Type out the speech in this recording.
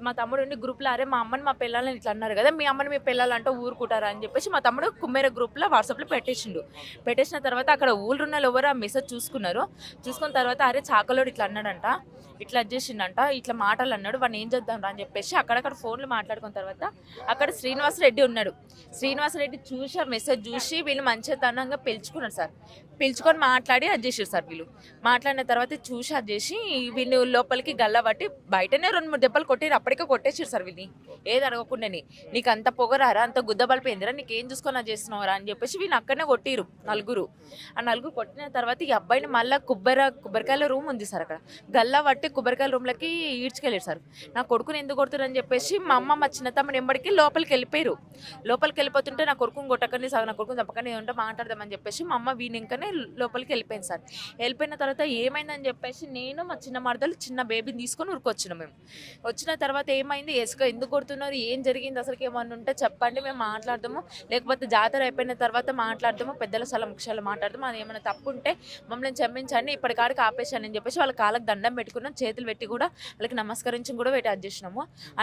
మా తమ్ముడు ఉండి గ్రూప్లో అరే మా అమ్మని మా పిల్లలని ఇట్లా అన్నారు కదా, మీ అమ్మని మీ పిల్లలంటే ఊరుకుంటారా అని చెప్పేసి మా తమ్ముడు కుమ్మేర గ్రూప్లో వాట్సాప్లో పెట్టేసిండు. పెట్టేసిన తర్వాత అక్కడ ఊళ్ళో ఎవరు ఆ మెసేజ్ చూసుకున్నారు. చూసుకున్న తర్వాత అరే చాకలోడు ఇట్లా అన్నాడంట, ఇట్లా చేసిండంట, ఇట్లా మాటలు అన్నాడు, వాడిని ఏం చేద్దాం రా అని చెప్పేసి అక్కడక్కడ ఫోన్లు మాట్లాడుకున్న తర్వాత అక్కడ శ్రీనివాసరెడ్డి ఉన్నాడు. శ్రీనివాసరెడ్డి చూసి ఆ మెసేజ్ చూసి వీళ్ళు మంచితనంగా పిలుచుకున్నారు సార్. పిలుచుకొని మాట్లాడి అది చేసారు సార్. వీళ్ళు మాట్లాడిన తర్వాత చూసి అది చేసి వీళ్ళు లోపలికి గల్లబట్టి బయటనే 2-3 దెబ్బలు కొట్టారు. అప్పటికే కొట్టేసారు సార్ వీళ్ళని ఏది అడగకుండానే. నీకు అంత పొగరారా, అంత గుద్దబలిపోయిందిరా, నీకు ఏం చూసుకొని అది చేస్తున్నావురా అని చెప్పేసి వీళ్ళు అక్కడనే కొట్టిరు నలుగురు. ఆ నలుగురు కొట్టిన తర్వాత ఈ అబ్బాయిని మళ్ళీ కొబ్బరికాయల రూమ్ ఉంది సార్, అక్కడ గల్లా పట్టి కొబ్బరికాయల రూమ్లకి ఈడ్చుకెళ్ళారు సార్. నా కొడుకుని ఎందుకు కొడుతారని చెప్పేసి మా అమ్మ మా చిన్న తమ్ముడు ఎంబడికి లోపలికి వెళ్ళిపోయారు. లోపలికి వెళ్ళిపోతుంటే నా కొడుకుని కొట్టకండి సార్, నా కొడుకుని తప్పకండి ఏమంటే మాట్లాడదామని చెప్పేసి మా అమ్మ వీని ఇంకనే లోపలికి వెళ్ళిపోయింది సార్. వెళ్ళిపోయిన తర్వాత ఏమైందని చెప్పేసి నేను మా చిన్న మరదలు చిన్న బేబీని తీసుకొని ఉరికొచ్చినాం. మేము వచ్చిన తర్వాత ఏమైంది, ఎందుకు కొడుతున్నారు, ఏం జరిగింది, అసలుకి ఏమన్నా ఉంటే చెప్పండి, మేము మాట్లాడదాము, లేకపోతే జాతర అయిపోయిన తర్వాత మాట్లాడదాము, పెద్దల ముఖ్యాలు మాట్లాడదాము, అది ఏమైనా తప్పు ఉంటే మమ్మల్ని క్షమించండి, ఇప్పటికాడికి ఆపేశాను అని చెప్పేసి వాళ్ళ కాళ్ళకి దండం పెట్టుకున్నాం. చేతులు పెట్టి కూడా వాళ్ళకి నమస్కరించి కూడా పెట్టి అది చేసినాము.